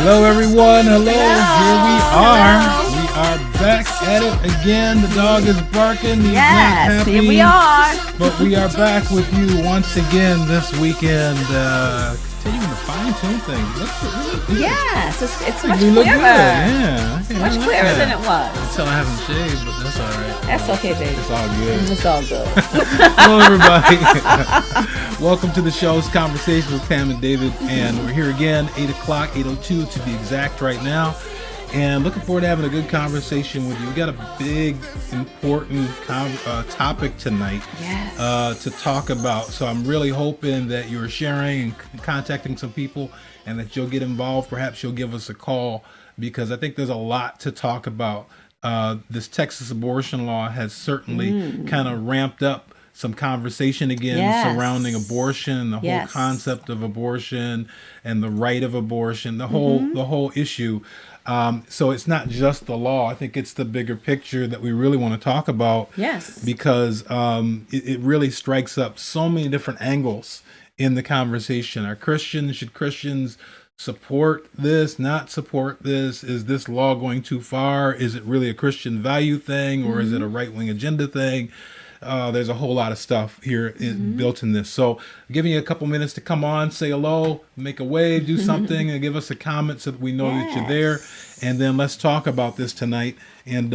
Hello, everyone. Hello. Here we are. Hello. We are back at it again. The dog is barking. He's Yes, not happy. here we are. But we are back with you once again this weekend. Continuing to fine-tune things. Looks really good. Yes, it's much We clearer. look good. Yeah. Okay, Much I like clearer that. than it was. Until I haven't shaved, but that's all right. That's okay, baby. It's all good. It's all good. Hello, everybody. Welcome to the show's Conversation with Pam and David. And we're here again, 8 o'clock, 8:02 to be exact right now. And looking forward to having a good conversation with you. We got a big, important topic tonight Yes. to talk about. So I'm really hoping that you're sharing and contacting some people and that you'll get involved. Perhaps you'll give us a call because I think there's a lot to talk about. This Texas abortion law has certainly kind of ramped up some conversation again Yes. surrounding abortion, the whole Yes. concept of abortion and the right of abortion, the whole issue. So it's not just the law. I think it's the bigger picture that we really want to talk about. Yes. Because it really strikes up so many different angles in the conversation. Should Christians support this, not support this? Is this law going too far? Is it really a Christian value thing, or is it a right-wing agenda thing? There's a whole lot of stuff here built in this. So giving you a couple minutes to come on, say hello, make a wave, do something, and give us a comment so that we know that you're there. And then let's talk about this tonight and,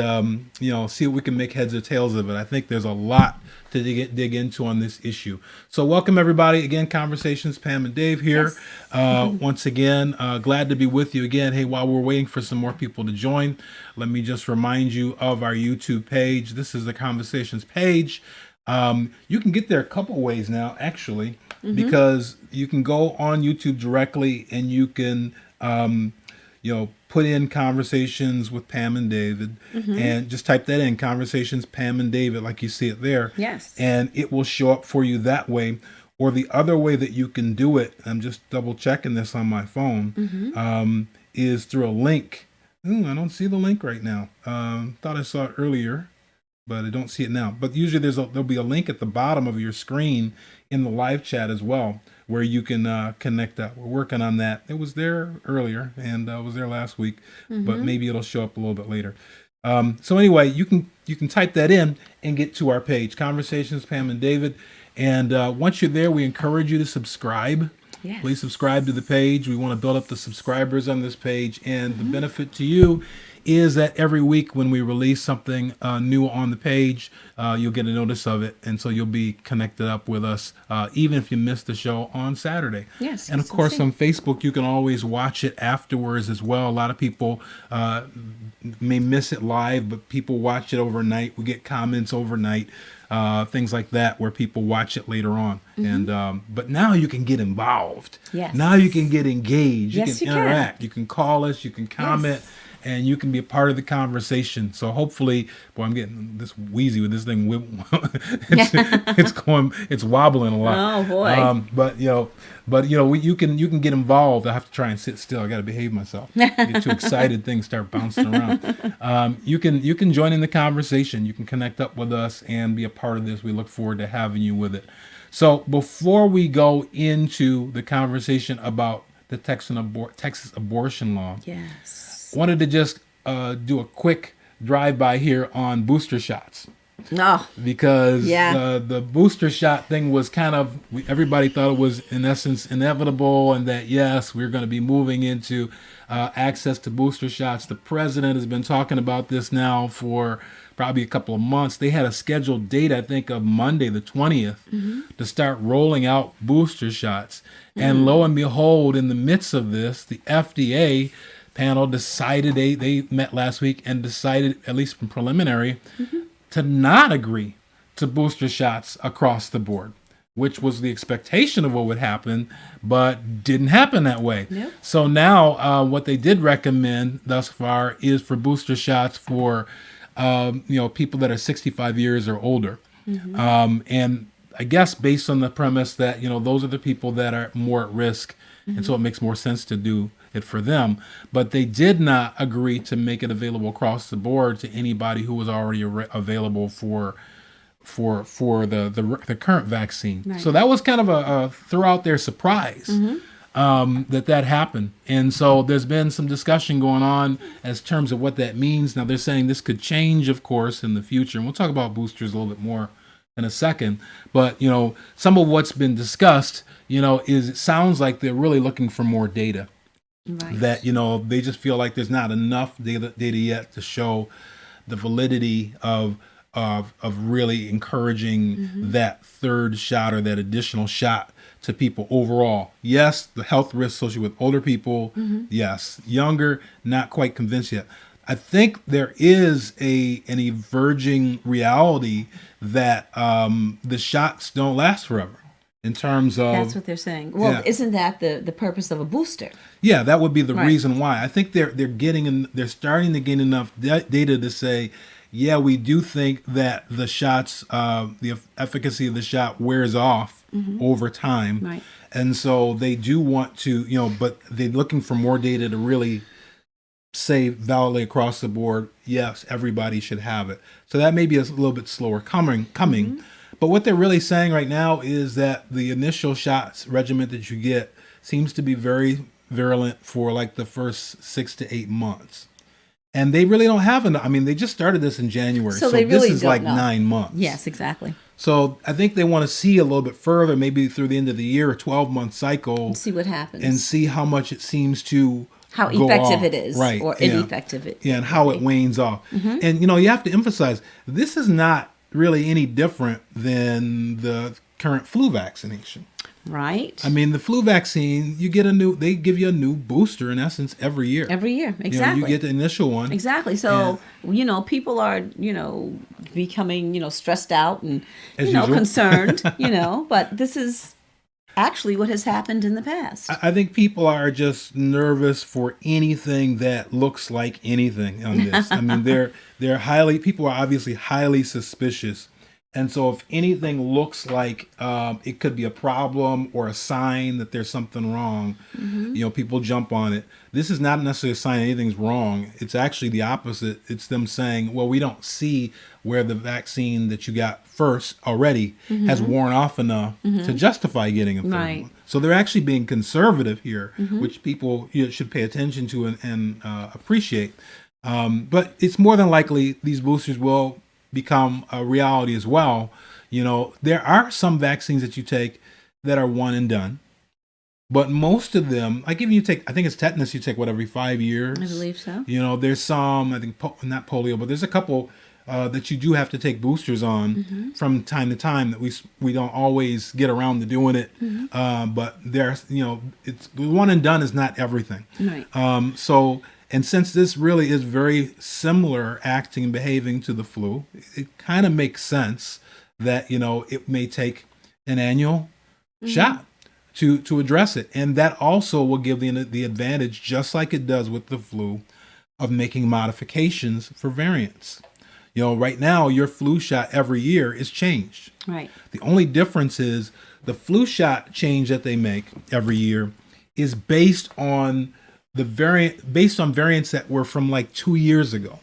see if we can make heads or tails of it. I think there's a lot to dig into on this issue. So welcome, everybody. Again, Conversations, Pam and Dave here. Once again, glad to be with you again. Hey, while we're waiting for some more people to join, let me just remind you of our YouTube page. This is the Conversations page. You can get there a couple ways now, actually, because you can go on YouTube directly and you can, put in Conversations with Pam and David and just type that in, Conversations Pam and David, like you see it there. Yes. And it will show up for you that way. Or the other way that you can do it, I'm just double checking this on my phone, is through a link. I don't see the link right now. Thought I saw it earlier, but I don't see it now. But usually there'll be a link at the bottom of your screen in the live chat as well, where you can connect that. We're working on that. It was there earlier, and was there last week, but maybe it'll show up a little bit later. So anyway, you can type that in and get to our page, Conversations, Pam and David. And once you're there, we encourage you to subscribe. Yes. Please subscribe to the page. We want to build up the subscribers on this page. And the benefit to you is that every week when we release something new on the page, you'll get a notice of it. And so you'll be connected up with us, even if you missed the show on Saturday. Yes. And of course, on Facebook, you can always watch it afterwards as well. A lot of people may miss it live, but people watch it overnight. We get comments overnight. Things like that, where people watch it later on. And but now you can get involved. Yes. Now you can get engaged. Yes, you you can can. interact. You can call us. You can comment. And you can be a part of the conversation. So hopefully, boy, I'm getting this wheezy with this thing. It's wobbling a lot. Oh, boy. You can get involved. I have to try and sit still. I got to behave myself. Get too excited, things start bouncing around. You can join in the conversation. You can connect up with us and be a part of this. We look forward to having you with it. So before we go into the conversation about the Texas abortion law, Yes. wanted to just do a quick drive-by here on booster shots. No. Because Yeah. the booster shot thing was everybody thought it was in essence inevitable, and that yes, we're going to be moving into access to booster shots. The president has been talking about this now for probably a couple of months. They had a scheduled date, I think, of Monday the 20th to start rolling out booster shots. And lo and behold, in the midst of this, the FDA panel decided, they met last week and decided, at least from preliminary, to not agree to booster shots across the board, which was the expectation of what would happen, but didn't happen that way. Nope. So now what they did recommend thus far is for booster shots for people that are 65 years or older. And I guess based on the premise that, those are the people that are more at risk, and so it makes more sense to do it for them. But they did not agree to make it available across the board to anybody who was already available for the current vaccine. Right. So that was kind of a throw out there surprise. that happened. And so there's been some discussion going on as terms of what that means. Now they're saying this could change, of course, in the future. And we'll talk about boosters a little bit more in a second. But, some of what's been discussed, is it sounds like they're really looking for more data. Right. That, they just feel like there's not enough data yet to show the validity of really encouraging that third shot or that additional shot to people overall. Yes, the health risks associated with older people. Yes, younger, not quite convinced yet. I think there is an emerging reality that the shots don't last forever. In terms of That's what they're saying. Well, yeah. Isn't that the purpose of a booster? Yeah, that would be the Right. reason why. I think they're starting to gain enough data to say, yeah, we do think that the shots, the efficacy of the shot wears off over time. Right. And so they do want to, but they're looking for more data to really say validly across the board, yes, everybody should have it. So that may be a little bit slower coming. But what they're really saying right now is that the initial shots regimen that you get seems to be very virulent for like the first 6 to 8 months. And they really don't have enough. I mean, they just started this in January. So they really this is don't like know. 9 months. Yes, exactly. So I think they want to see a little bit further, maybe through the end of the year, a 12-month cycle, See what happens. and see how much it seems to how go effective off. it is, Right, or yeah. ineffective it. Yeah, and how it wanes off. And you have to emphasize, this is not really any different than the current flu vaccination. Right. I mean, the flu vaccine, they give you a new booster in essence every year. Every year, exactly. You get the initial one. Exactly. So, people are, becoming, stressed out and, As usual. concerned, but this is actually what has happened in the past. I think people are just nervous for anything that looks like anything on this. I mean, people are obviously highly suspicious. And so if anything looks like it could be a problem or a sign that there's something wrong, people jump on it. This is not necessarily a sign anything's wrong. It's actually the opposite. It's them saying, well, we don't see where the vaccine that you got first already has worn off enough to justify getting a third Right. one. So they're actually being conservative here, which people should pay attention to and appreciate. But it's more than likely these boosters will become a reality as well. There are some vaccines that you take that are one and done, but most of them, like even I think it's tetanus, you take every 5 years. I believe so. There's some, I think not polio, but there's a couple that you do have to take boosters on from time to time that we don't always get around to doing it. But there's, it's the one and done is not everything. Right. And since this really is very similar acting and behaving to the flu, it kind of makes sense that, it may take an annual shot to address it. And that also will give the advantage, just like it does with the flu, of making modifications for variants. Right now, your flu shot every year is changed. Right. The only difference is the flu shot change that they make every year is based on variants that were from like 2 years ago.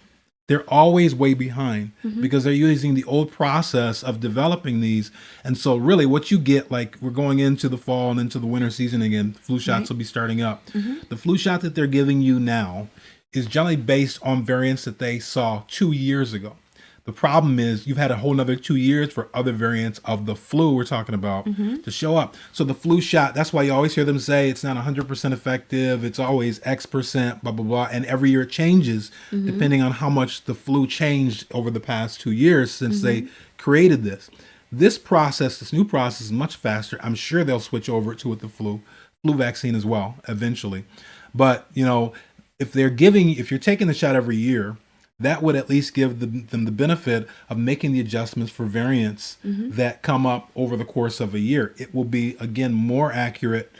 They're always way behind because they're using the old process of developing these. And so really what you get, like we're going into the fall and into the winter season again, flu shots will be starting up. The flu shot that they're giving you now is generally based on variants that they saw 2 years ago. The problem is you've had a whole nother 2 years for other variants of the flu we're talking about to show up. So the flu shot, that's why you always hear them say it's not 100% effective. It's always X%, blah, blah, blah. And every year it changes depending on how much the flu changed over the past 2 years since they created this. This new process is much faster. I'm sure they'll switch over to with the flu vaccine as well eventually. But, if you're taking the shot every year, that would at least give them the benefit of making the adjustments for variants that come up over the course of a year. It will be, again, more accurate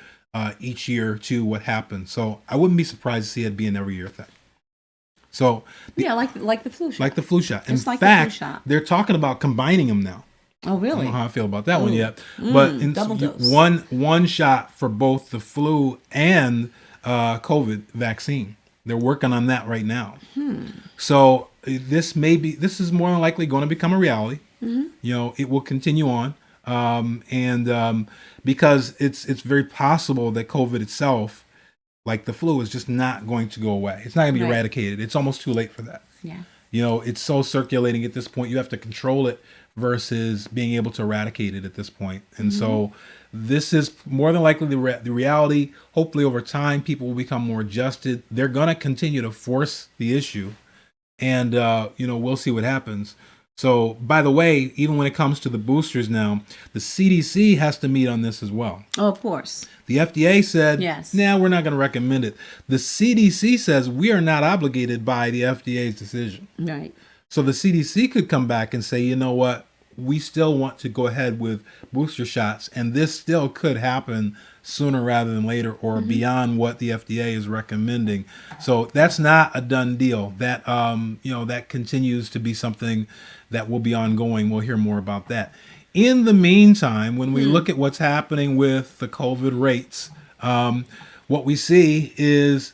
each year to what happens. So I wouldn't be surprised to see it be an every year thing. So like the flu shot. Like the flu shot. Just In like fact, the flu shot. they're talking about combining them now. Oh, I really? don't know how I feel about that one yet. But double dose. one shot for both the flu and COVID vaccine. They're working on that right now. So this is more than likely going to become a reality. It will continue on. And because it's very possible that COVID itself, like the flu, is just not going to go away. It's not going to be Right. eradicated. It's almost too late for that. Yeah. It's so circulating at this point. You have to control it versus being able to eradicate it at this point. And so this is more than likely the reality. Hopefully, over time, people will become more adjusted. They're going to continue to force the issue, and we'll see what happens. So, by the way, even when it comes to the boosters now, the CDC has to meet on this as well. Oh, of course. The FDA said, Yes. nah, we're not going to recommend it. The CDC says we are not obligated by the FDA's decision. Right. So the CDC could come back and say, you know what, we still want to go ahead with booster shots, and this still could happen sooner rather than later, or beyond what the FDA is recommending. So that's not a done deal. That that continues to be something that will be ongoing. We'll hear more about that. In the meantime, when we look at what's happening with the COVID rates, what we see is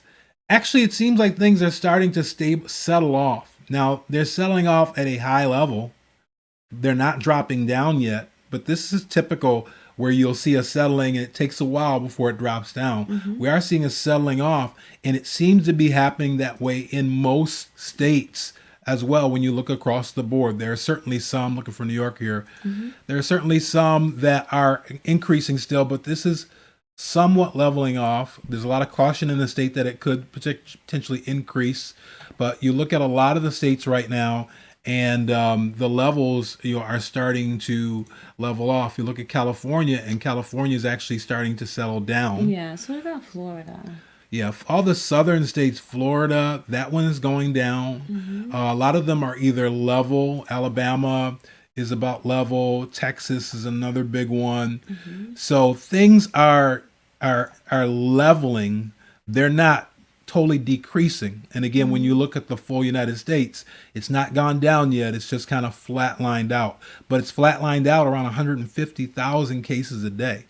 actually it seems like things are starting to settle off. Now, they're settling off at a high level. They're not dropping down yet, but this is typical where you'll see a settling and it takes a while before it drops down. We are seeing a settling off, and it seems to be happening that way in most states as well. When you look across the board, there are certainly some, looking for New York here, there are certainly some that are increasing still, but this is somewhat leveling off. There's a lot of caution in the state that it could potentially increase, but you look at a lot of the states right now, and the levels are starting to level off. You look at California, and California is actually starting to settle down. Yeah. So what about Florida? Yeah, all the southern states, Florida, that one is going down. A lot of them are either level. Alabama is about level. Texas is another big one. So things are leveling. They're not totally decreasing. And again, when you look at the full United States, it's not gone down yet. It's just kind of flatlined out. But it's flatlined out around 150,000 cases a day.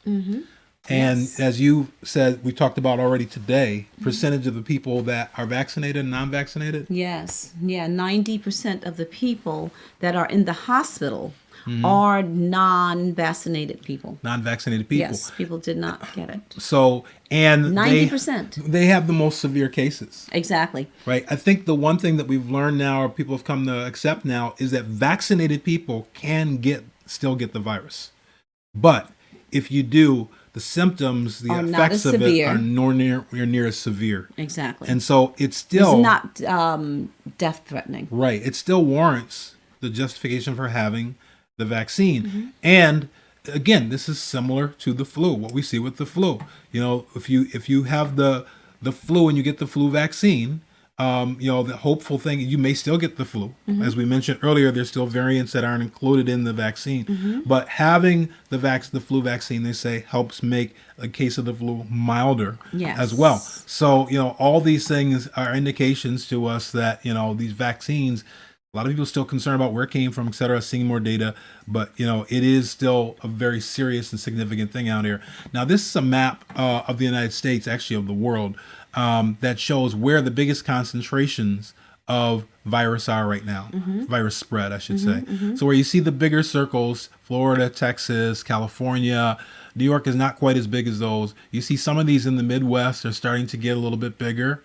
And Yes. as you said, we talked about already today, percentage of the people that are vaccinated and non-vaccinated. Yes. Yeah. 90% of the people that are in the hospital are non-vaccinated people. Non-vaccinated people. Yes. People did not get it. So, and 90%. they have the most severe cases, Exactly. right? I think the one thing that we've learned now, or people have come to accept now, is that vaccinated people can still get the virus. But if you do, the symptoms, the Are not effects as of it severe. are near as severe. Exactly. And so it's still It's not death-threatening. right. It still warrants the justification for having the vaccine. And again, this is similar to the flu. What we see with the flu, if you have the flu and you get the flu vaccine, the hopeful thing, you may still get the flu. As we mentioned earlier, there's still variants that aren't included in the vaccine. But having the flu vaccine, they say, helps make a case of the flu milder Yes. as well. So, all these things are indications to us that, these vaccines, a lot of people are still concerned about where it came from, et cetera, seeing more data. But, it is still a very serious and significant thing out here. Now, this is a map of the United States, actually of the world, that shows where the biggest concentrations of virus are right now. Virus spread, I should say. So where you see the bigger circles, Florida, Texas, California, New York is not quite as big as those. You see some of these in the Midwest are starting to get a little bit bigger.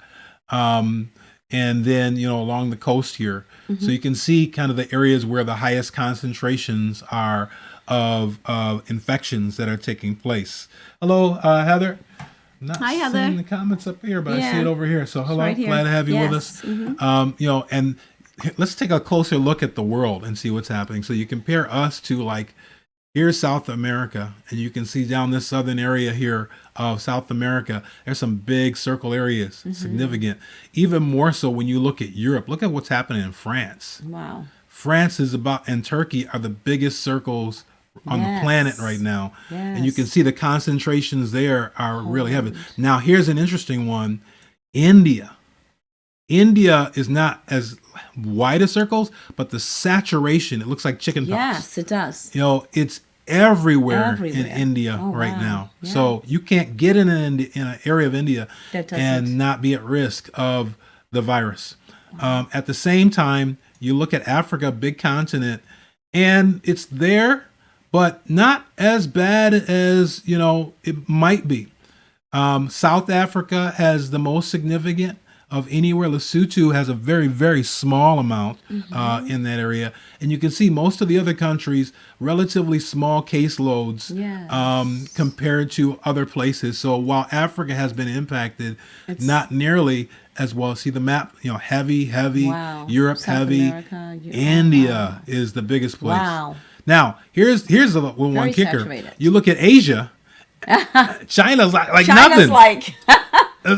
And then, along the coast here. So you can see kind of the areas where the highest concentrations are of infections that are taking place. Hello, Heather. Not Hi, seeing Heather. the comments up here, but I Yeah. see it over here. So hello, right here. glad to have you with Yes. us. And let's take a closer look at the world and see what's happening. So you compare us to here's South America, and you can see down this southern area here of South America, there's some big circle areas, significant. Even more so when you look at Europe. Look at what's happening in France. Wow. France and Turkey are the biggest circles on the Yes. planet right now. And you Yes. can see the concentrations there are really heavy. Now, here's an interesting one. India. India is not as wide as circles, but the saturation, it looks like chicken pox. Yes, it does. It's everywhere in Everywhere. India Oh, right wow. now. Yeah. So you can't get in an area of India That doesn't. and not be at risk of the virus. At the same time, you look at Africa, big continent, and it's there, but not as bad as it might be. South Africa has the most significant of anywhere. Lesotho has a very, very small amount in that area. And you can see most of the other countries, relatively small caseloads Yes. compared to other places. So while Africa has been impacted, not nearly as well. See the map, heavy, Wow. Europe South heavy. America. India is the biggest place. Wow. Now, here's the one Very kicker. saturated. You look at Asia, China's like China's nothing. like,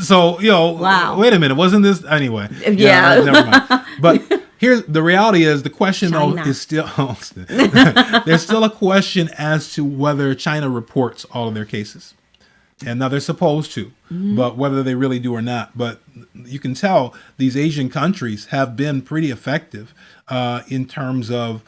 So, Wow. wait a minute. Wasn't this anyway? Yeah. Never mind. But here's the reality is the question though China. is still there's still a question as to whether China reports all of their cases. And now they're supposed to, but whether they really do or not. But you can tell these Asian countries have been pretty effective in terms of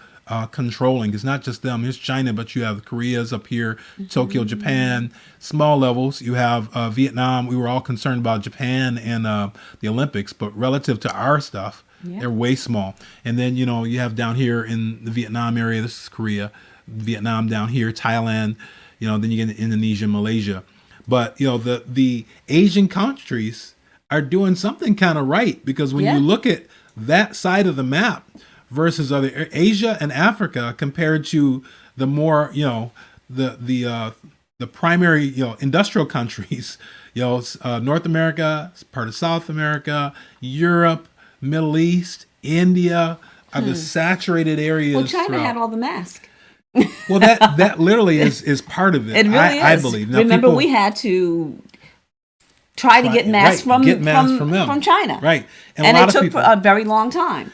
controlling. It's not just them. It's China, but you have Korea's up here, Tokyo, Japan, small levels. You have Vietnam. We were all concerned about Japan and the Olympics, but relative to our stuff, they're way small. And then, you have down here in the Vietnam area, this is Korea, Vietnam down here, Thailand, then you get Indonesia, Malaysia. But, the Asian countries are doing something kind of right, because when you look at that side of the map versus other Asia and Africa compared to the more, the primary, industrial countries, North America, part of South America, Europe, Middle East, India are the saturated areas. well, China throughout. had all the masks. Well, that literally is part of it. It really I is. believe. Now, Remember, people we had to try to get masks right, get masks from them. China. Right. And a lot it of took people, a very long time.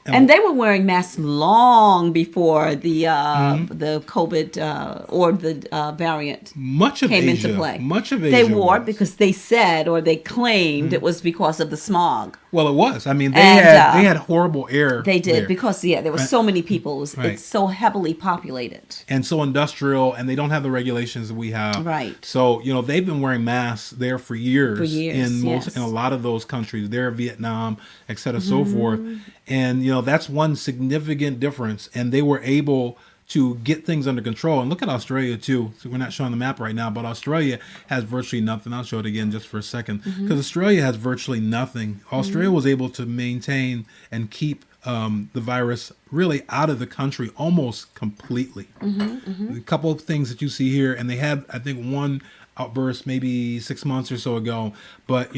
And they were wearing masks long before the COVID or the variant much of came Asia, into play. Much of Asia They wore it was. because they said or they claimed it was because of the smog. Well, it was. I mean, they And, had horrible air. They did there. because there were so many people. It was, Right. It's so heavily populated. And so industrial, and they don't have the regulations that we have. Right. So they've been wearing masks there for years. For years, yes. In a lot of those countries, there, Vietnam, et cetera, so forth. And that's one significant difference. And they were able to get things under control. And look at Australia too. So we're not showing the map right now, but Australia has virtually nothing. I'll show it again just for a second, because Australia has virtually nothing. Australia was able to maintain and keep the virus really out of the country almost completely. A couple of things that you see here, and they had, I think, one outburst maybe 6 months or so ago, but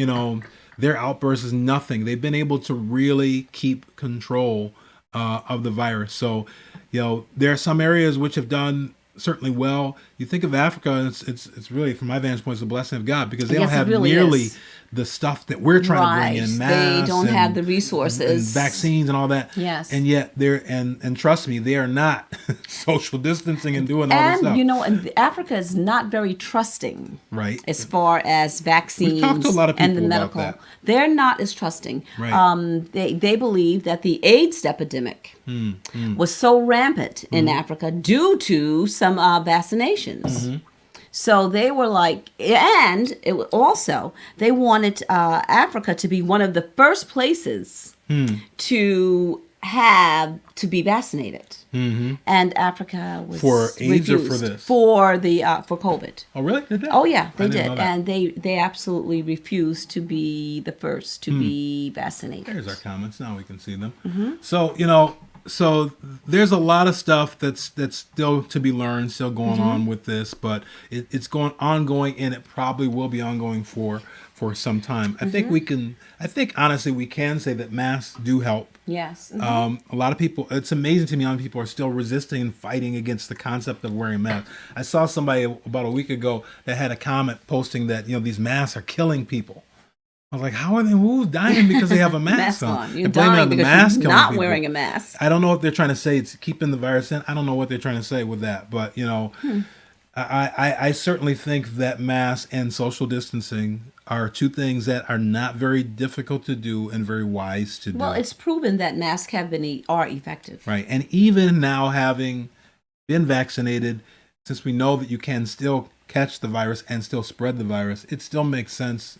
their outburst is nothing. They've been able to really keep control of the virus. So, there are some areas which have done certainly well. You think of Africa, and it's really, from my vantage point, it's a blessing of God, because they don't Yes, it have really nearly is. the stuff that we're trying to bring in, masks. They don't and, have the resources. and vaccines and all that. Yes. And yet they're and trust me, they are not social distancing and doing all this stuff. And Africa is not very trusting, Right. as far as vaccines. We've talked to a lot of and the people about medical. that. They're not as trusting. Right. They believe that the AIDS epidemic was so rampant in Africa due to some vaccinations. So they were like, and it was also, they wanted Africa to be one of the first places to be vaccinated. And Africa was For AIDS or refused for this? For COVID. Oh, really? Did they? Oh yeah, they I didn't did, know that. and they absolutely refused to be the first to be vaccinated. There's our comments. Now we can see them. So so there's a lot of stuff that's still to be learned, still going on with this, but it's going ongoing, and it probably will be ongoing for some time. I think honestly we can say that masks do help. Yes. A lot of people, it's amazing to me how many people are still resisting and fighting against the concept of wearing masks. I saw somebody about a week ago that had a comment posting that these masks are killing people. I was like, how are they? Who's dying because they have a mask on? You're They're blaming it dying on the because mask you're killing not people. wearing a mask. I don't know what they're trying to say. It's keeping the virus in. I don't know what they're trying to say with that. But, I certainly think that masks and social distancing are two things that are not very difficult to do and very wise to do. Well, it's proven that masks are effective. Right. And even now, having been vaccinated, since we know that you can still catch the virus and still spread the virus, it still makes sense,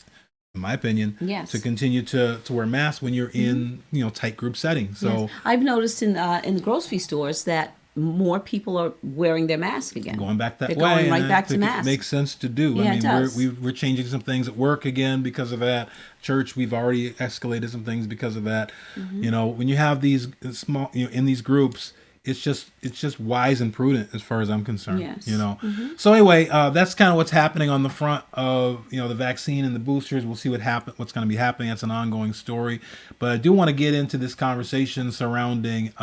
in my opinion, Yes. to continue to wear masks when you're in tight group settings. So Yes. I've noticed in the grocery stores that more people are wearing their mask again. Going back that They're way. going right and back I to think masks. it makes sense to do. Yeah, I mean, it does. we're changing some things at work again because of that. Church, we've already escalated some things because of that. You know, when you have these small, in these groups, it's just wise and prudent as far as I'm concerned. Yes. You know. So anyway, that's kind of what's happening on the front of the vaccine and the boosters. We'll see what's going to be happening. It's an ongoing story, but I do want to get into this conversation surrounding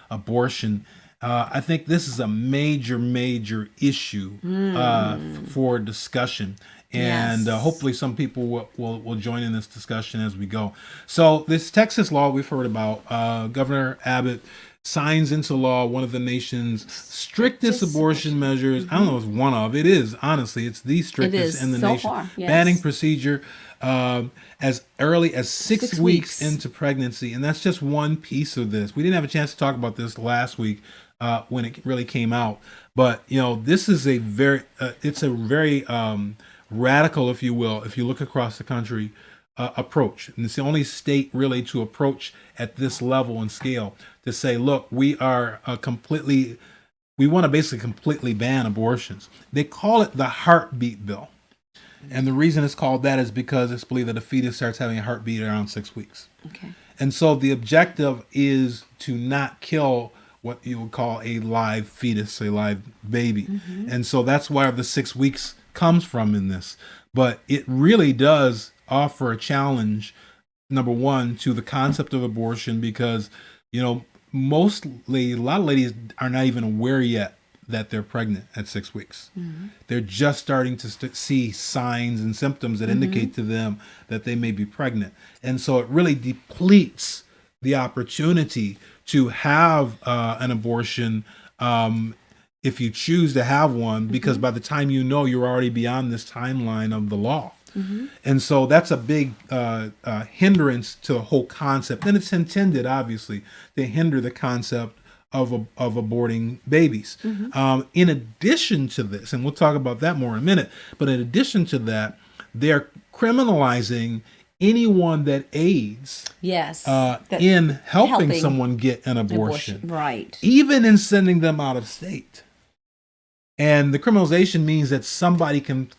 abortion. I think this is a major issue for discussion. And Yes. hopefully some people will join in this discussion as we go. So this Texas law we've heard about, Governor Abbott signs into law one of the nation's strictest abortion measures. I don't know if it's one of. It is, honestly. It's the strictest is in the so nation. far, yes. Banning procedure as early as 6 6 weeks weeks. into pregnancy. And that's just one piece of this. We didn't have a chance to talk about this last week when it really came out. But, this is a very radical, if you will, if you look across the country, approach. And it's the only state really to approach at this level and scale to say, look, we want to basically completely ban abortions. They call it the heartbeat bill. And the reason it's called that is because it's believed that a fetus starts having a heartbeat around 6 weeks. Okay. And so the objective is to not kill what you would call a live fetus, a live baby. And so that's where the 6 weeks comes from in this. But it really does offer a challenge, number one, to the concept of abortion because, mostly a lot of ladies are not even aware yet that they're pregnant at 6 weeks. They're just starting to see signs and symptoms that indicate to them that they may be pregnant. And so it really depletes the opportunity to have an abortion if you choose to have one, because by the time you're already beyond this timeline of the law. And so that's a big hindrance to the whole concept. And it's intended, obviously, to hinder the concept of aborting babies. In addition to this, and we'll talk about that more in a minute, but in addition to that, they're criminalizing anyone that aids in helping someone get an abortion. Right. Even in sending them out of state. And the criminalization means that somebody can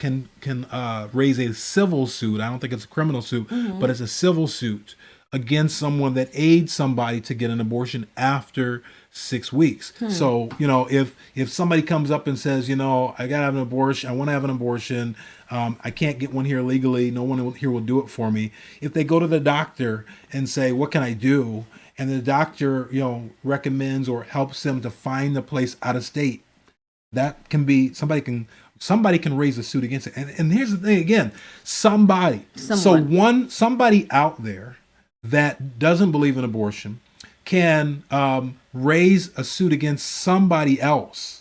raise a civil suit. I don't think it's a criminal suit, but it's a civil suit against someone that aids somebody to get an abortion after 6 weeks. So, if somebody comes up and says, I gotta have an abortion, I want to have an abortion, I can't get one here legally, no one here will do it for me. If they go to the doctor and say, what can I do? And the doctor, recommends or helps them to find the place out of state, that can be somebody can raise a suit against it. And here's the thing again, somebody out there that doesn't believe in abortion can raise a suit against somebody else.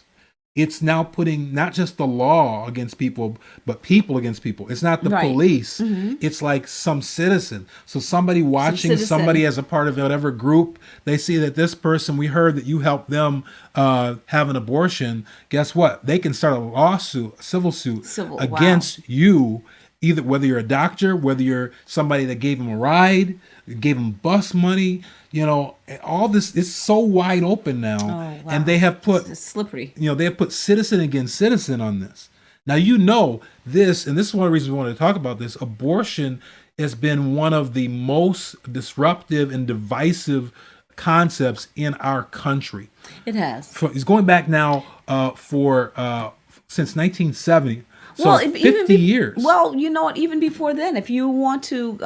It's now putting not just the law against people, but people against people. It's not the police. It's like some citizen. So somebody watching somebody as a part of whatever group, they see that this person, we heard that you helped them have an abortion. Guess what? They can start a lawsuit, a civil suit against you, either whether you're a doctor, whether you're somebody that gave them a ride, gave them bus money, all this is so wide open now. Oh, wow. And they have put it's slippery. They have put citizen against citizen on this. Now, this, and this is one of the reasons we wanted to talk about this, abortion has been one of the most disruptive and divisive concepts in our country. It has. It's going back now since 1970. So 50 years. Well, you know what? Even before then, if you want to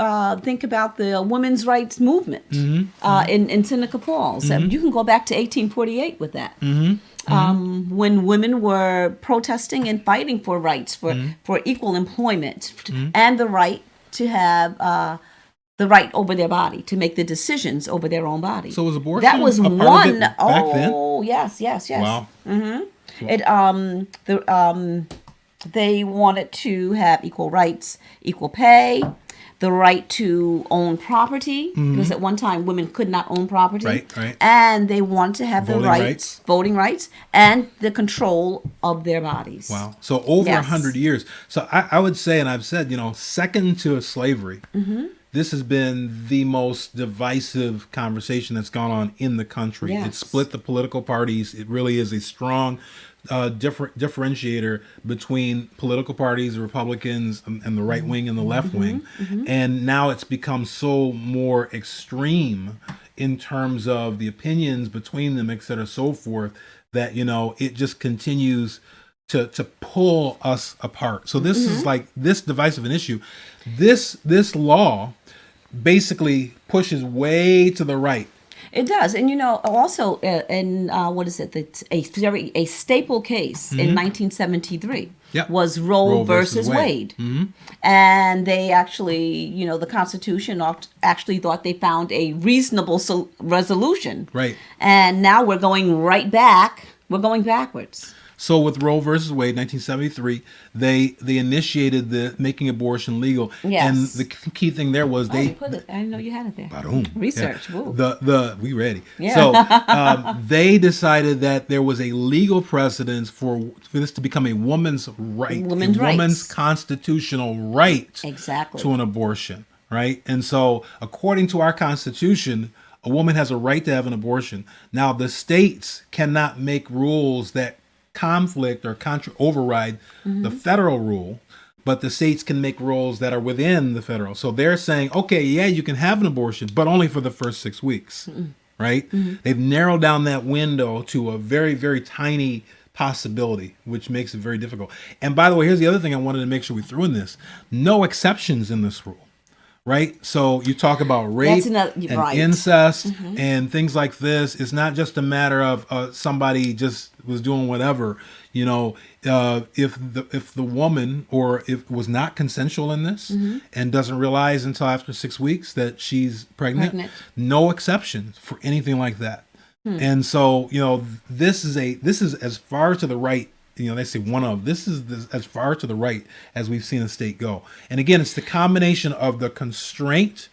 think about the women's rights movement in Seneca Falls, you can go back to 1848 with that. When women were protesting and fighting for rights, for equal employment, and the right to have the right over their body, to make the decisions over their own body. So was abortion that was a part one? of it back then? Oh, yes. Wow. They wanted to have equal rights, equal pay, the right to own property, because at one time women could not own property. Right. And they wanted to have voting rights, and the control of their bodies. Wow. So over 100 years. So I would say, and I've said, second to slavery, this has been the most divisive conversation that's gone on in the country. Yes. It split the political parties. It really is a strong differentiator between political parties, the Republicans and the right wing and the left wing. And now it's become so more extreme in terms of the opinions between them, et cetera, so forth, that, it just continues to pull us apart. So this is like this divisive an issue. This law basically pushes way to the right. It does, and also in what is it? It's a staple case in 1973 Yep. was Roe versus Wade, and they actually, the Constitution actually thought they found a reasonable resolution. Right. And now we're going right back. We're going backwards. So with Roe versus Wade, 1973, they initiated the making abortion legal. Yes. And the key thing there was I didn't know you had it there. Ba-doom. Research. Yeah. Woo. We ready. Yeah. So they decided that there was a legal precedence for this to become a woman's right, Women's rights. woman's constitutional right Exactly. to an abortion, right? And so according to our Constitution, a woman has a right to have an abortion. Now the states cannot make rules that conflict or override the federal rule, but the states can make rules that are within the federal. So they're saying, okay, yeah, you can have an abortion, but only for the first 6 weeks, right? They've narrowed down that window to a very, very tiny possibility, which makes it very difficult. And by the way, here's the other thing I wanted to make sure we threw in this. No exceptions in this rule. Right? So you talk about rape and right. incest and things like this. It's not just a matter of somebody just was doing whatever. If the woman, or if it was not consensual in this and doesn't realize until after 6 weeks that she's pregnant. No exceptions for anything like that. And so, this is as far to the right. They say this is as far to the right as we've seen a state go. And again, it's the combination of the constraint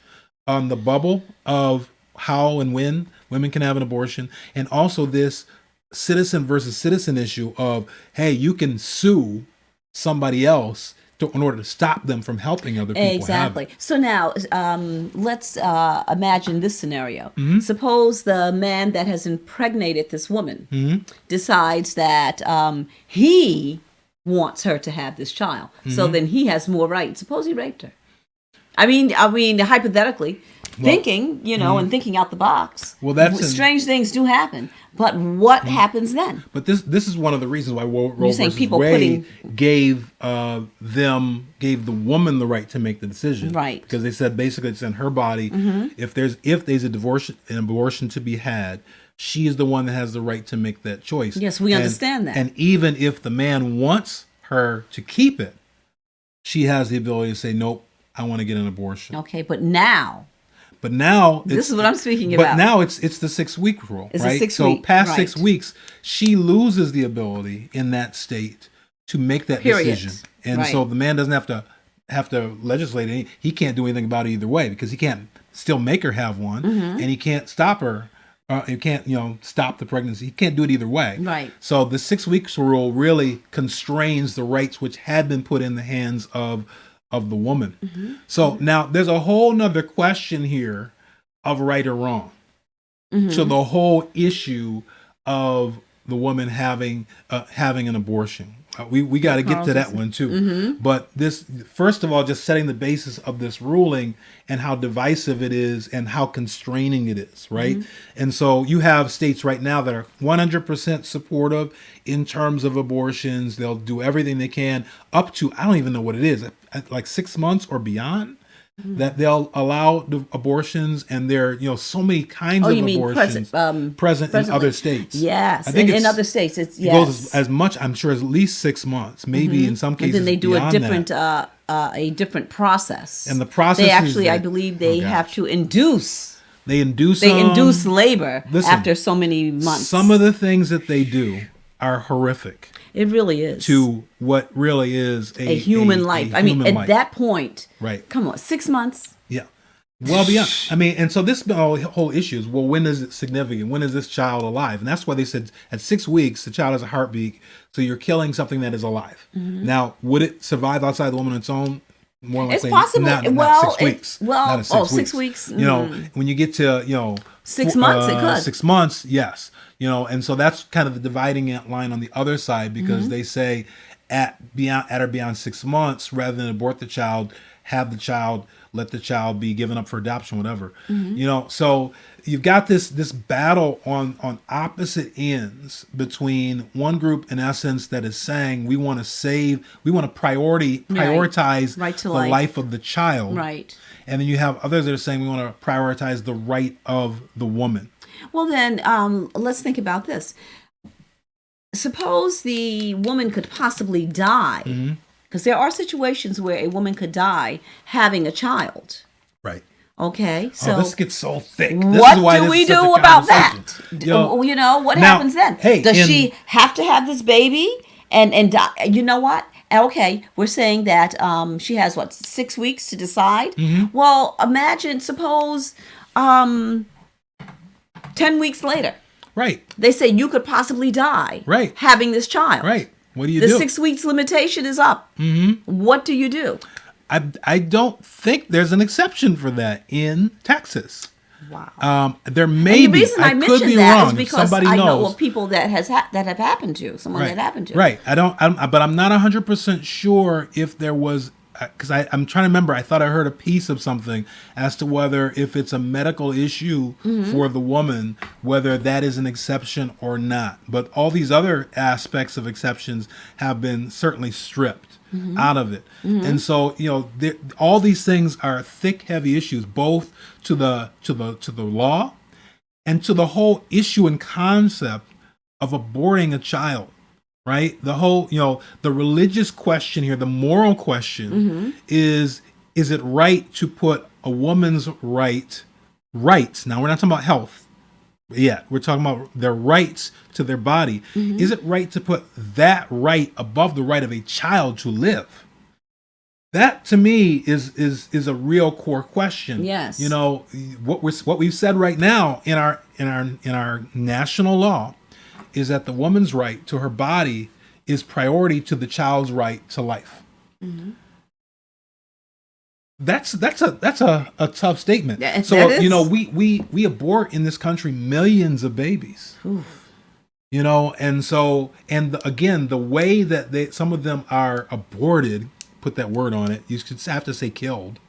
on the bubble of how and when women can have an abortion, and also this citizen versus citizen issue of, hey, you can sue somebody else in order to stop them from helping other people. Exactly. So now, let's imagine this scenario. Suppose the man that has impregnated this woman decides that he wants her to have this child. So then he has more rights. Suppose he raped her. I mean, hypothetically, thinking, and thinking out the box. Well, that's strange things do happen. But what happens then? But this is one of the reasons why Roe versus people Wade gave the woman the right to make the decision, right? Because they said basically it's in her body. If there's an abortion to be had, she is the one that has the right to make that choice. Yes, we understand that. And even if the man wants her to keep it, she has the ability to say, nope, I want to get an abortion. Okay, but now this is what I'm speaking about. But now it's the 6 week rule, it's right? So past 6 weeks, she loses the ability in that state to make that decision, and so the man doesn't have to legislate. He can't do anything about it either way, because he can't still make her have one, and he can't stop her. He can't stop the pregnancy. He can't do it either way. Right. So the 6 weeks rule really constrains the rights which had been put in the hands of the woman. So now there's a whole nother question here of right or wrong. So the whole issue of the woman having an abortion. We got to get to that one too. But this, first of all, just setting the basis of this ruling and how divisive it is and how constraining it is, right? And so you have states right now that are 100% supportive in terms of abortions. They'll do everything they can up to, I don't even know what it is, like 6 months or beyond. That they'll allow the abortions, and there are so many kinds of abortions present in other states. Yes, I think in other states it goes as much. I'm sure as at least 6 months, maybe in some cases. And then they do a different process. And the process they actually, I believe, they have to induce. They induce labor after so many months. Some of the things that they do are horrific. It really is. To what really is a human life. At that point, right? Come on, 6 months. Yeah. Well beyond. And so this whole issue is, well, when is it significant? When is this child alive? And that's why they said at 6 weeks, the child has a heartbeat. So you're killing something that is alive. Now, would it survive outside the woman on its own? more It's likely possible. not 6 weeks. Not at 6 6 weeks. weeks. You know, when you get to 6 months, it could. 6 months, yes. And so that's kind of the dividing line on the other side, because Mm-hmm. they say at or beyond 6 months, rather than abort the child, have the child, let the child be given up for adoption, whatever. So you've got this battle on opposite ends between one group, in essence, that is saying we want to prioritize Right to the life. life of the child. Right. And then you have others that are saying we want to prioritize the right of the woman. Well, then, let's think about this. Suppose the woman could possibly die, because there are situations where a woman could die having a child. Right. Okay, so this gets so thick. What do we do about that? What happens then? Hey, Does she have to have this baby and die? You know what? Okay, we're saying that she has 6 weeks to decide. Well, suppose 10 weeks later. Right. They say you could possibly die. Right. Having this child. Right. What do you do? do? The 6 weeks limitation is up. What do you do? I don't think there's an exception for that in Texas. Wow. There may the be. reason I could mentioned be that wrong. is because Somebody I know knows. of people that that have happened to someone that happened to. Right. But I'm not 100% sure if there was, because I'm trying to remember. I thought I heard a piece of something as to whether, if it's a medical issue for the woman, whether that is an exception or not. But all these other aspects of exceptions have been certainly stripped out of it. And so, all these things are thick, heavy issues, both to the law and to the whole issue and concept of aborting a child. Right? The whole, the religious question here, the moral question is it right to put a woman's rights? Now, we're not talking about health yet. We're talking about their rights to their body. Is it right to put that right above the right of a child to live? That, to me, is a real core question. Yes. What we've said right now in our national law is that the woman's right to her body is priority to the child's right to life. That's a tough statement. So we abort in this country millions of babies. Oof. Again, the way that some of them are aborted, put that word on it, you should have to say killed,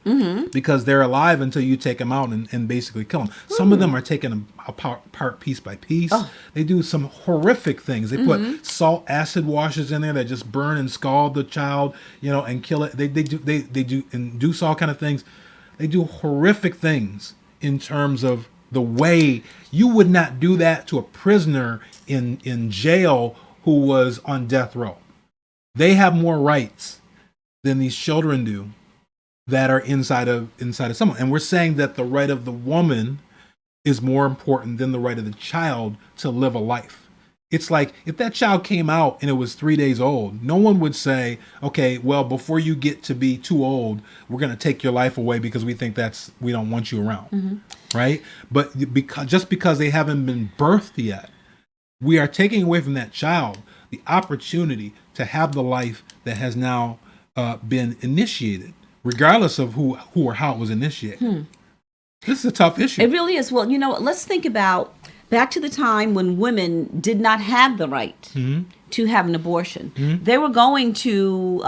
because they're alive until you take them out and basically kill them. Some of them are taken apart piece by piece. They do some horrific things. They put salt acid washes in there that just burn and scald the child, and kill it. They do induce all kind of things. They do horrific things in terms of the way you would not do that to a prisoner in jail who was on death row. They have more rights than these children do that are inside of someone. And we're saying that the right of the woman is more important than the right of the child to live a life. It's like if that child came out and it was 3 days old, no one would say, okay, well, before you get to be too old, we're going to take your life away because we think we don't want you around. Right? But just because they haven't been birthed yet, we are taking away from that child the opportunity to have the life that has now been initiated, regardless of who or how it was initiated. This is a tough issue. It really is. Well, let's think about back to the time when women did not have the right to have an abortion. They were going to,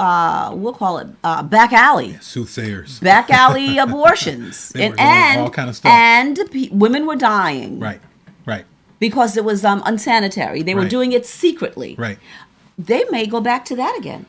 we'll call it back alley. Soothsayers. Back alley abortions. They were doing all kind of stuff. And women were dying. Right. Because it was unsanitary. They were doing it secretly. Right. They may go back to that again.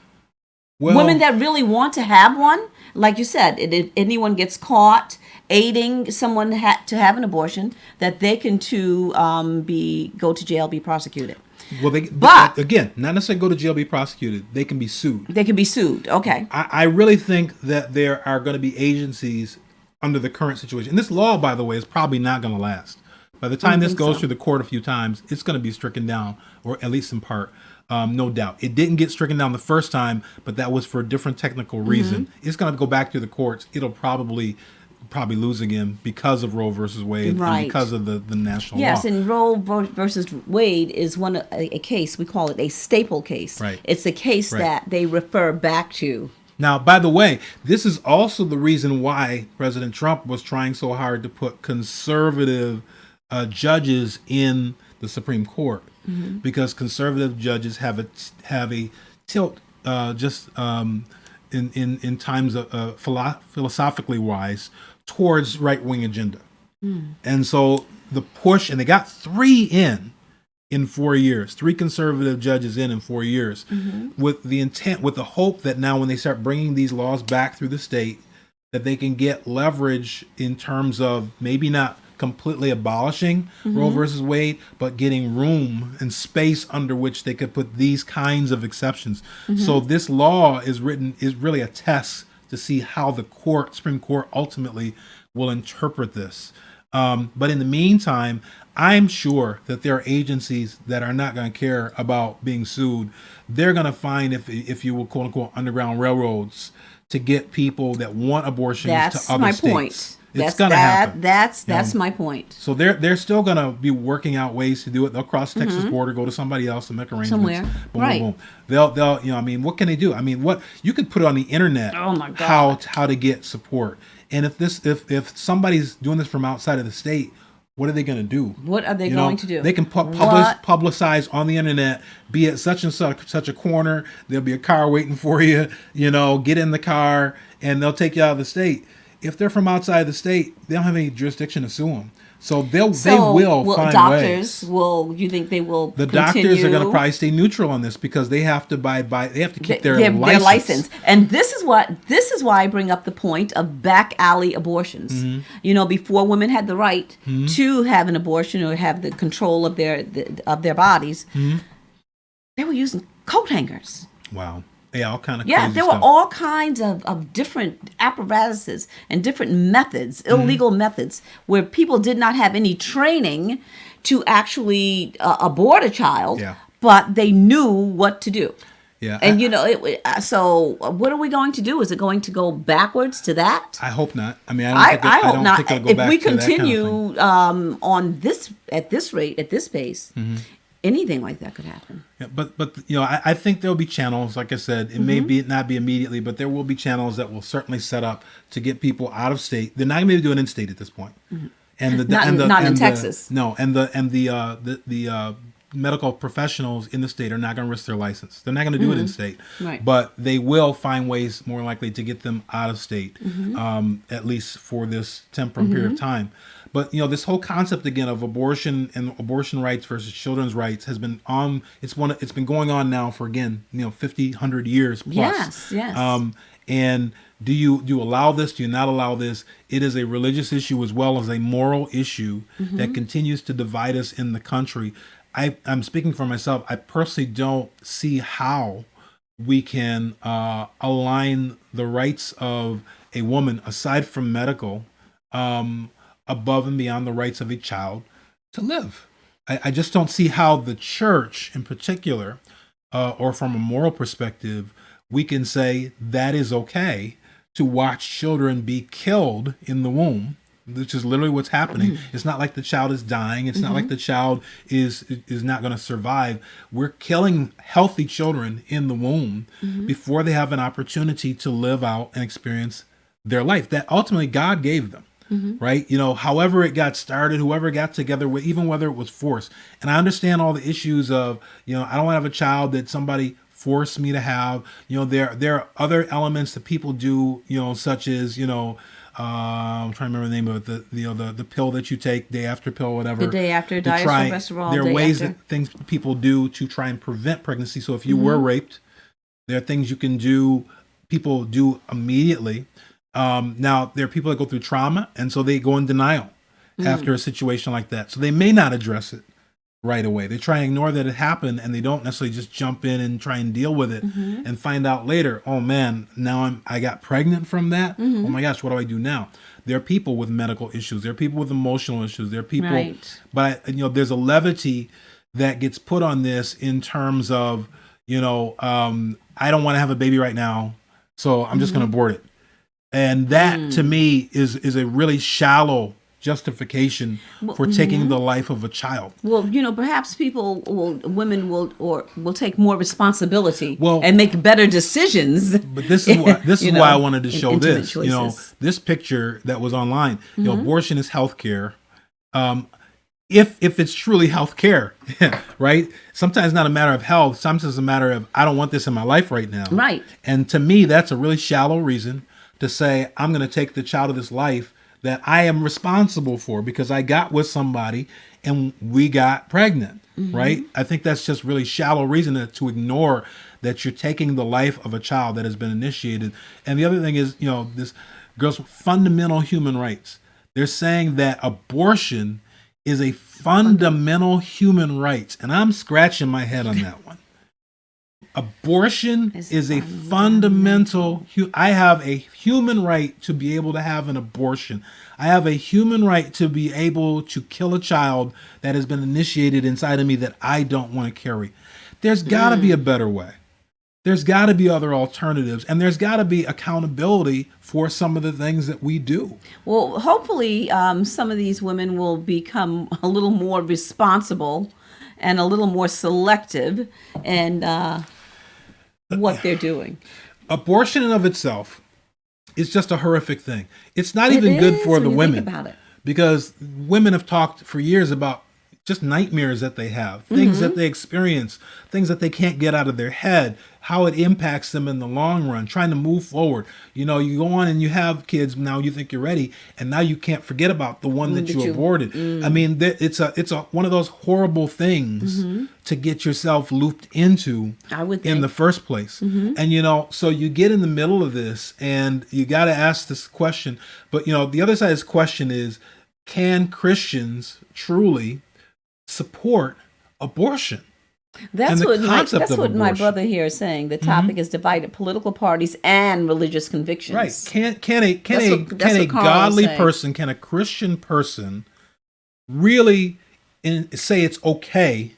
Well, women that really want to have one, like you said, if anyone gets caught aiding someone to have an abortion, that they can go to jail, be prosecuted. Well, but again, not necessarily go to jail, be prosecuted. They can be sued. They can be sued. Okay. I really think that there are going to be agencies under the current situation. And this law, by the way, is probably not going to last. By the time this goes through the court a few times, it's going to be stricken down, or at least in part. No doubt. It didn't get stricken down the first time, but that was for a different technical reason. It's going to go back to the courts. It'll probably lose again because of Roe versus Wade and because of the national law. Yes, and Roe versus Wade is a case, we call it a staple case. Right. It's a case that they refer back to Now, by the way, this is also the reason why President Trump was trying so hard to put conservative judges in the Supreme Court, because conservative judges have a tilt, just in times of philosophically wise, towards right wing agenda. And so the push, and they got three in 4 years, three conservative judges in 4 years, with the intent, with the hope that now when they start bringing these laws back through the state, that they can get leverage in terms of maybe not completely abolishing Roe versus Wade, but getting room and space under which they could put these kinds of exceptions. So this law is really a test to see how the Supreme Court ultimately will interpret this. But in the meantime, I'm sure that there are agencies that are not going to care about being sued. They're going to find, if you will, quote unquote, underground railroads to get people that want abortions That's to other my states. point. It's going to happen. That's my point. So they're still going to be working out ways to do it. They'll cross the Texas border, go to somebody else and make arrangements. Somewhere. Boom, Right. boom, boom. They'll I mean, what can they do? I mean, what you could put on the internet. Oh my God. How to get support. And if somebody's doing this from outside of the state, what are they going to do? What are they going to do? They can publicize on the internet, be at such and such a corner. There'll be a car waiting for you. Get in the car and they'll take you out of the state. If they're from outside the state, they don't have any jurisdiction to sue them. So they will find doctors ways. You think they will? The continue? doctors are going to probably stay neutral on this because they have to they have to keep their license. And this is why I bring up the point of back alley abortions. Before women had the right to have an abortion or have the control of their bodies, they were using coat hangers. Wow. Yeah, all kind of there were all kinds of different apparatuses and different methods, illegal methods, where people did not have any training to actually abort a child, but they knew what to do. Yeah, and so what are we going to do? Is it going to go backwards to that? I hope not. I mean, I hope not. Think it'll go back if we to continue that kind of on this at this rate, at this pace. Anything like that could happen. Yeah, but I think there'll be channels. Like I said, it may not be immediately, but there will be channels that will certainly set up to get people out of state. They're not going to be able to do it in state at this point. And not in Texas. No, and the medical professionals in the state are not going to risk their license. They're not going to do it in state. Right. But they will find ways, more likely, to get them out of state, at least for this temporary period of time. But this whole concept again of abortion and abortion rights versus children's rights has been it's been going on now for 50, 100 years plus. Yes. And do you allow this? Do you not allow this? It is a religious issue as well as a moral issue that continues to divide us in the country. I'm speaking for myself. I personally don't see how we can align the rights of a woman, aside from medical, above and beyond the rights of a child to live. I just don't see how the church in particular, or from a moral perspective, we can say that is okay to watch children be killed in the womb, which is literally what's happening. It's not like the child is dying. It's not like the child is not going to survive. We're killing healthy children in the womb before they have an opportunity to live out and experience their life that ultimately God gave them. Right? However it got started, whoever got together with, even whether it was forced. And I understand all the issues of, I don't want to have a child that somebody forced me to have. There are other elements that people do, such as, I'm trying to remember the name of it, the pill that you take, day after pill, whatever. The day after, diet, there are ways that things people do to try and prevent pregnancy. So if you were raped, there are things you can do, people do immediately. Now, there are people that go through trauma, and so they go in denial after a situation like that. So they may not address it right away. They try and ignore that it happened, and they don't necessarily just jump in and try and deal with it and find out later, oh man, now I got pregnant from that. Oh my gosh, what do I do now? There are people with medical issues. There are people with emotional issues. There are people, but there's a levity that gets put on this in terms of, I don't want to have a baby right now, so I'm just going to abort it. And that to me is a really shallow justification for taking the life of a child. Well, perhaps women will take more responsibility Well, and make better decisions. But this is why I wanted to show this. Choices. This picture that was online. Abortion is healthcare. If it's truly healthcare, right? Sometimes it's not a matter of health. Sometimes it's a matter of I don't want this in my life right now. Right. And to me, that's a really shallow reason to say I'm going to take the child of this life that I am responsible for because I got with somebody and we got pregnant, right? I think that's just really shallow reason to ignore that you're taking the life of a child that has been initiated. And the other thing is, this girls' fundamental human rights. They're saying that abortion is a fundamental human right. And I'm scratching my head on that one. Abortion is a fundamental. I have a human right to be able to have an abortion. I have a human right to be able to kill a child that has been initiated inside of me that I don't want to carry. There's got to be a better way. There's got to be other alternatives, and there's got to be accountability for some of the things that we do. Well, hopefully, some of these women will become a little more responsible and a little more selective in what they're doing. Abortion in of itself is just a horrific thing. It's not even good for the women. Think about it. Because women have talked for years about just nightmares that they have, things that they experience, things that they can't get out of their head, how it impacts them in the long run, trying to move forward. You go on and you have kids, now you think you're ready, and now you can't forget about the one that you aborted. I mean, it's a one of those horrible things to get yourself looped into in the first place. And, so you get in the middle of this and you got to ask this question. But, the other side of this question is, can Christians truly support abortion? That's what my brother here is saying. The topic is divided political parties and religious convictions. Right. Can a godly person, can a Christian person really say it's okay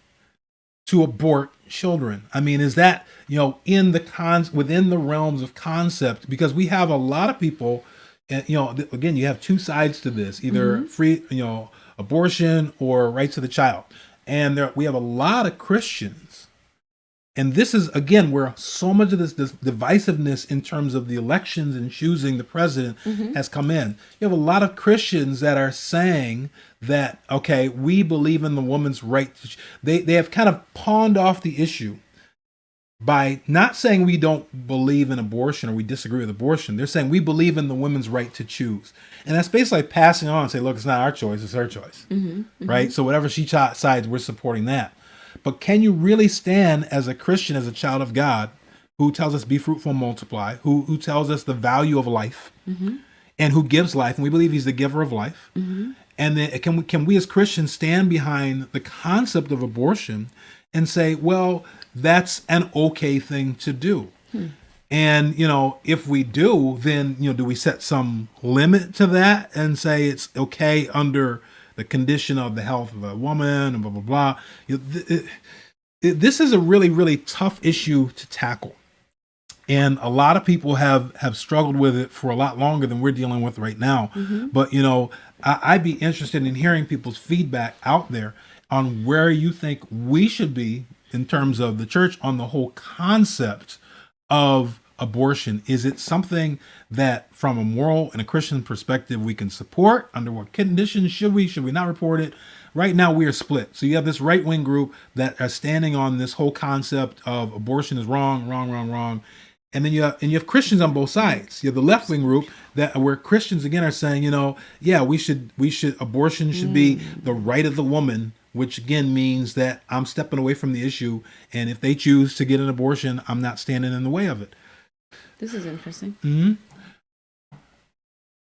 to abort children? I mean, is that, in the within the realms of concept? Because we have a lot of people, again, you have two sides to this, either free, abortion or rights of the child. And we have a lot of Christians. And this is, again, where so much of this divisiveness in terms of the elections and choosing the president has come in. You have a lot of Christians that are saying that, okay, we believe in the woman's right. They have kind of pawned off the issue by not saying we don't believe in abortion or we disagree with abortion. They're saying we believe in the woman's right to choose. And that's basically like passing on and say, look, it's not our choice, it's her choice. Right? So whatever she decides, we're supporting that. But can you really stand as a Christian, as a child of God, who tells us be fruitful and multiply, who tells us the value of life, and who gives life, and we believe he's the giver of life. And then can we as Christians stand behind the concept of abortion and say, well, that's an okay thing to do? And, if we do, then, do we set some limit to that and say it's okay under the condition of the health of a woman and blah, blah, blah? This is a really, really tough issue to tackle. And a lot of people have struggled with it for a lot longer than we're dealing with right now. But, I'd be interested in hearing people's feedback out there on where you think we should be in terms of the church on the whole concept of abortion. Is it something that from a moral and a Christian perspective we can support? Under what conditions should we not report it? Right now we are split. So you have this right-wing group that are standing on this whole concept of abortion is wrong. And then you have Christians on both sides. You have the left-wing group where Christians again are saying, yeah, abortion should be the right of the woman, which again means that I'm stepping away from the issue. And if they choose to get an abortion, I'm not standing in the way of it. This is interesting.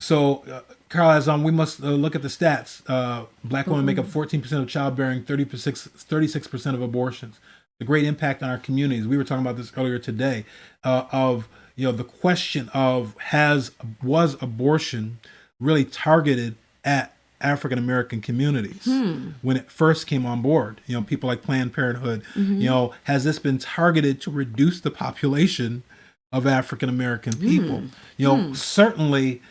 So, Carl, as we must look at the stats. Black women make up 14% of childbearing, 36% of abortions. The great impact on our communities. We were talking about this earlier today, of the question of was abortion really targeted at African American communities when it first came on board? People like Planned Parenthood. Has this been targeted to reduce the population of African American people? Certainly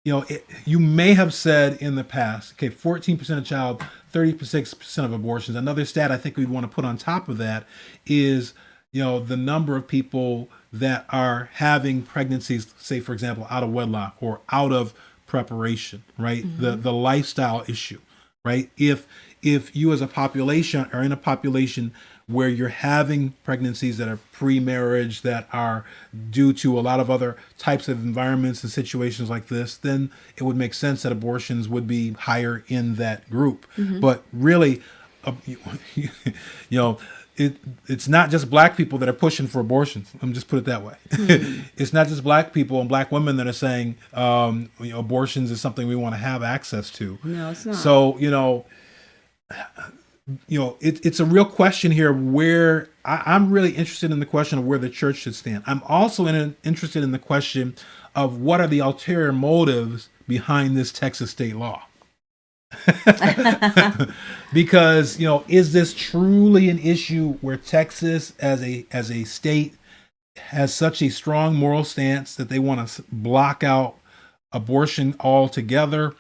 You may have said in the past, okay, 14% of child, 36% of abortions. Another stat I think we'd want to put on top of that is, the number of people that are having pregnancies, say, for example, out of wedlock or out of preparation, right? The lifestyle issue, right? If you as a population are in a population where you're having pregnancies that are pre-marriage, that are due to a lot of other types of environments and situations like this, then it would make sense that abortions would be higher in that group. But really, you know, it's not just black people that are pushing for abortions. Let me just put it that way. It's not just black people and black women that are saying abortions is something we want to have access to. No, it's not. So, it's a real question here where I'm really interested in the question of where the church should stand. I'm also interested in the question of what are the ulterior motives behind this Texas state law. Because, is this truly an issue where Texas as a state has such a strong moral stance that they want to block out abortion altogether?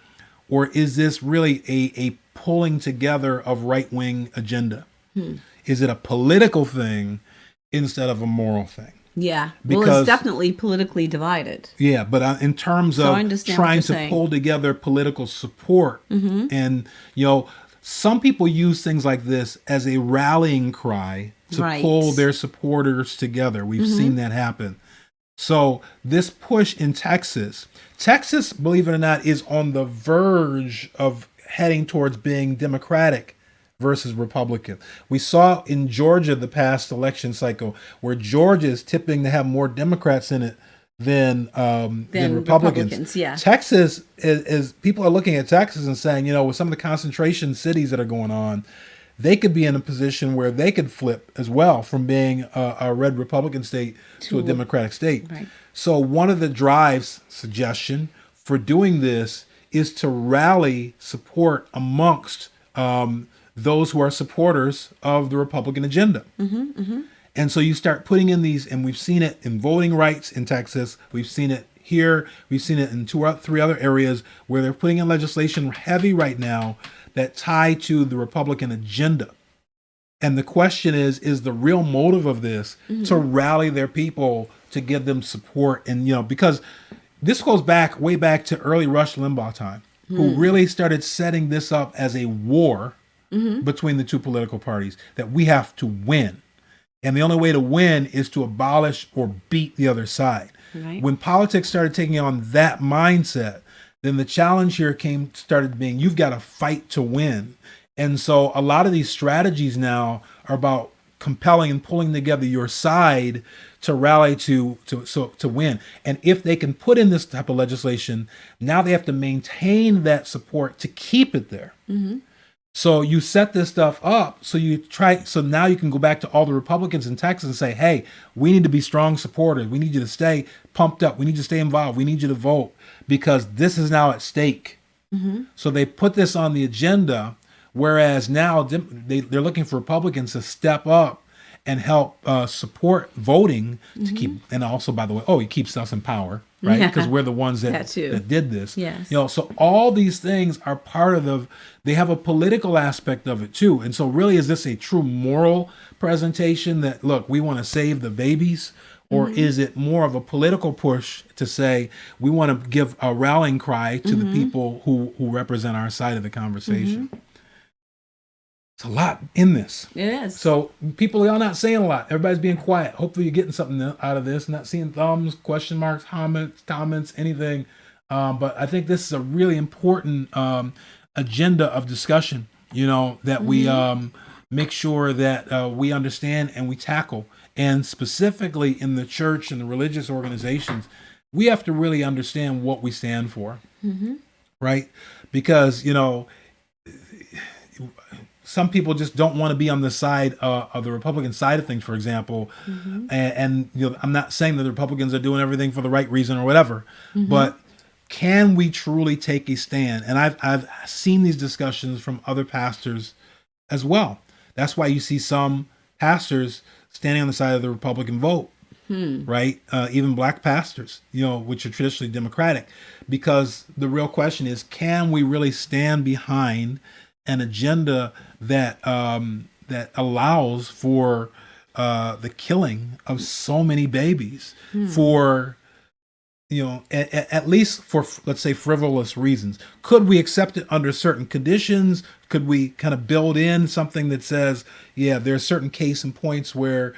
Or is this really a pulling together of right-wing agenda? Is it a political thing instead of a moral thing? Yeah. Because, well, it's definitely politically divided. Yeah, but in terms of trying to pull together political support, and, some people use things like this as a rallying cry to pull their supporters together. We've seen that happen. So this push in Texas, believe it or not, is on the verge of heading towards being Democratic versus Republican. We saw in Georgia the past election cycle where Georgia is tipping to have more Democrats in it than Republicans. Yeah. Texas is people are looking at Texas and saying, with some of the concentration cities that are going on, they could be in a position where they could flip as well from being a red Republican state to a Democratic state. Right. So one of the drives suggestion for doing this is to rally support amongst those who are supporters of the Republican agenda. And so you start putting in these, and we've seen it in voting rights in Texas. We've seen it here. We've seen it in 2 or 3 other areas where they're putting in legislation heavy right now that tie to the Republican agenda. And the question is the real motive of this to rally their people, to give them support? And, because this goes way back to early Rush Limbaugh time, who really started setting this up as a war between the two political parties that we have to win. And the only way to win is to abolish or beat the other side. Right. When politics started taking on that mindset, then the challenge here started being, you've got to fight to win. And so a lot of these strategies now are about compelling and pulling together your side to rally to win. And if they can put in this type of legislation, now they have to maintain that support to keep it there. So you set this stuff up, so now you can go back to all the Republicans in Texas and say, hey, we need to be strong supporters. We need you to stay pumped up. We need you to stay involved. We need you to vote because this is now at stake. So they put this on the agenda, whereas now they're looking for Republicans to step up and help support voting to keep, and also, by the way, it keeps us in power, right? Because we're the ones that did this. Yes. So all these things are part of they have a political aspect of it too. And so really, is this a true moral presentation that, look, we want to save the babies? Or is it more of a political push to say we want to give a rallying cry to the people who represent our side of the conversation? It's a lot in this. It is. So people are not saying a lot. Everybody's being quiet. Hopefully you're getting something out of this, not seeing thumbs, question marks, comments, anything. But I think this is a really important agenda of discussion, that we make sure that we understand and we tackle. And specifically in the church and the religious organizations, we have to really understand what we stand for, right? Because, some people just don't want to be on the side of the Republican side of things, for example. And I'm not saying that the Republicans are doing everything for the right reason or whatever, but can we truly take a stand? And I've seen these discussions from other pastors as well. That's why you see some pastors standing on the side of the Republican vote right? Even black pastors, which are traditionally Democratic, because the real question is, can we really stand behind an agenda that allows for the killing of so many babies for at least for, let's say, frivolous reasons? Could we accept it under certain conditions? Could we kind of build in something that says, yeah, there are certain case and points where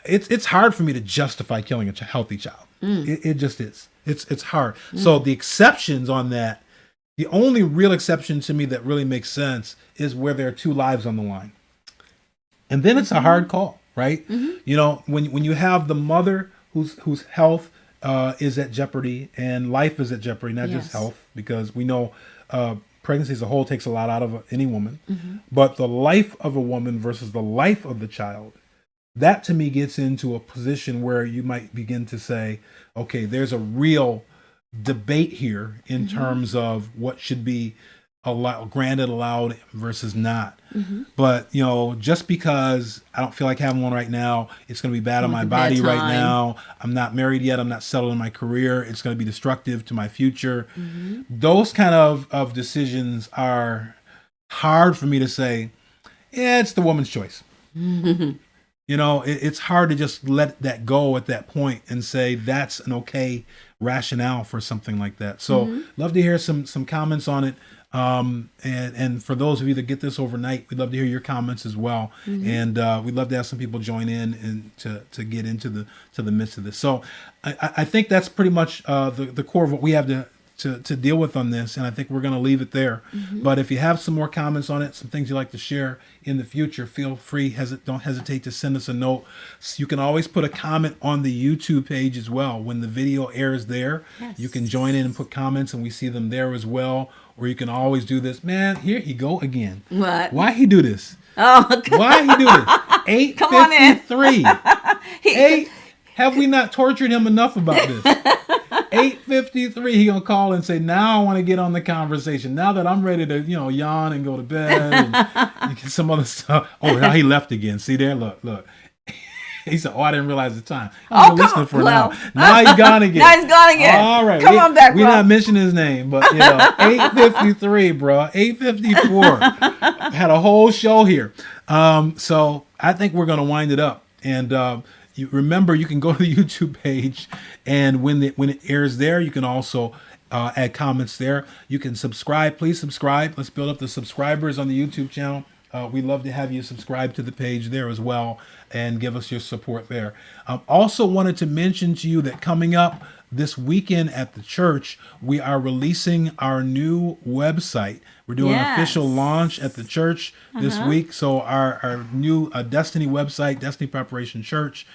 it's hard for me to justify killing a healthy child. It just is. It's hard. So the exceptions on that, the only real exception to me that really makes sense is where there are two lives on the line. And then it's a hard call, right? When you have the mother whose health is at jeopardy and life is at jeopardy, not just health, because we know pregnancy as a whole takes a lot out of any woman, but the life of a woman versus the life of the child, that to me gets into a position where you might begin to say, okay, there's a real debate here in terms of what should be allowed versus not. But just because I don't feel like having one right now, it's going to be bad on my body right now. I'm not married yet. I'm not settled in my career. It's going to be destructive to my future. Those kind of decisions are hard for me to say, yeah, it's the woman's choice. It's hard to just let that go at that point and say that's an okay rationale for something like that. So love to hear some comments on it. And for those of you that get this overnight, we'd love to hear your comments as well. And we'd love to have some people join in and to get into the midst of this. So I think that's pretty much the core of what we have to deal with on this, and I think we're going to leave it there. But if you have some more comments on it, some things you'd like to share in the future, feel free. Don't hesitate to send us a note. So you can always put a comment on the YouTube page as well. When the video airs there, you can join in and put comments, and we see them there as well. Or you can always do this. Man, here he go again. What? Why he do this? Oh, why he do this? 8:53. Have we not tortured him enough about this? 8:53, he gonna call and say, now I want to get on the conversation. Now that I'm ready to, yawn and go to bed and get some other stuff. Oh, now he left again. See there? Look. He said, I didn't realize the time. I'm listening for now. Now he's gone again. Now he's gone again. All right. Come on back, bro. We're not mentioning his name, but 8:53, bro. 8:54. Had a whole show here. So I think we're gonna wind it up. And you remember, you can go to the YouTube page, and when it airs there, you can also add comments there. You can subscribe. Please subscribe. Let's build up the subscribers on the YouTube channel. We'd love to have you subscribe to the page there as well and give us your support there. Also wanted to mention to you that coming up this weekend at the church, we are releasing our new website. We're doing an official launch at the church this week. So our new Destiny website, Destiny Preparation Church,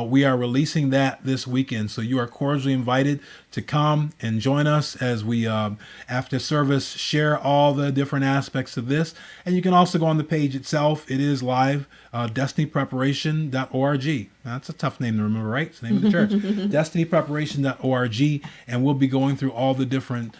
we are releasing that this weekend. So you are cordially invited to come and join us as we, after service, share all the different aspects of this. And you can also go on the page itself. It is live, destinypreparation.org. That's a tough name to remember, right? It's the name of the church. destinypreparation.org. And we'll be going through all the different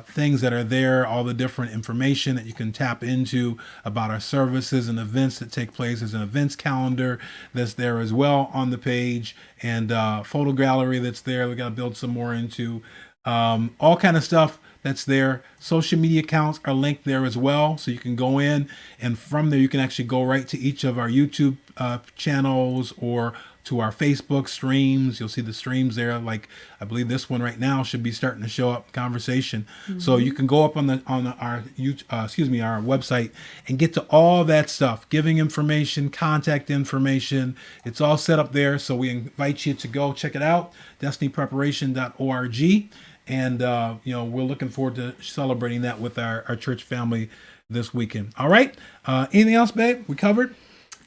things that are there, all the different information that you can tap into about our services and events that take place. There's an events calendar that's there as well on the page, and photo gallery that's there. We got to build some more into all kind of stuff that's there. Social media accounts are linked there as well, so you can go in, and from there you can actually go right to each of our YouTube channels or to our Facebook streams. You'll see the streams there. Like, I believe this one right now should be starting to show up conversation. So you can go up on our website and get to all that stuff, giving information, contact information. It's all set up there. So we invite you to go check it out, destinypreparation.org. And, we're looking forward to celebrating that with our church family this weekend. All right. Anything else, babe? We covered?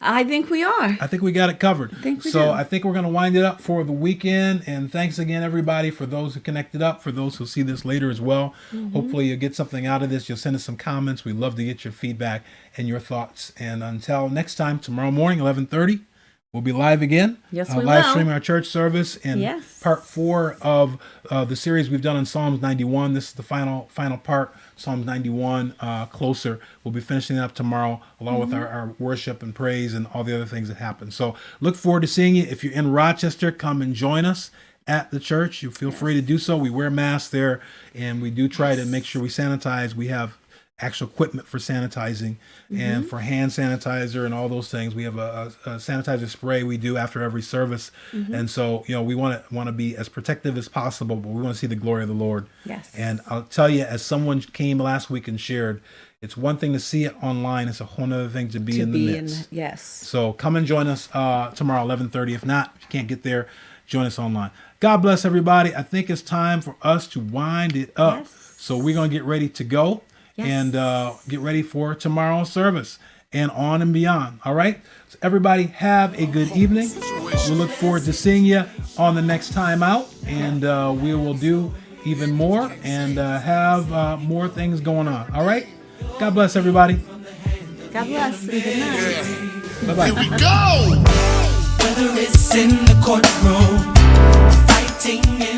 I think we are. I think we got it covered. I think we do. I think we're going to wind it up for the weekend. And thanks again, everybody, for those who connected up, for those who see this later as well. Hopefully you'll get something out of this. You'll send us some comments. We'd love to get your feedback and your thoughts. And until next time, tomorrow morning, 11:30, We'll be live again. Yes, we live will. streaming our church service and Yes. part 4 of the series we've done on Psalms 91. This is the final part, Psalms 91, Closer. We'll be finishing it up tomorrow, along with our worship and praise and all the other things that happen. So look forward to seeing you. If you're in Rochester, come and join us at the church. You feel free to do so. We wear masks there, and we do try to make sure we sanitize. We have actual equipment for sanitizing and for hand sanitizer and all those things. We have a sanitizer spray we do after every service. And so, we want to be as protective as possible, but we want to see the glory of the Lord. Yes. And I'll tell you, as someone came last week and shared, it's one thing to see it online. It's a whole other thing to be in the midst. Yes. So come and join us tomorrow, 11:30. If not, if you can't get there, join us online. God bless everybody. I think it's time for us to wind it up. Yes. So we're going to get ready to go. Yes. And get ready for tomorrow's service and on and beyond. All right. So everybody have a good evening. We look forward to seeing you on the next time out. And we will do even more and have more things going on. All right. God bless everybody. God bless and good night. Bye-bye. Here we go. Whether it's in the courtroom, fighting in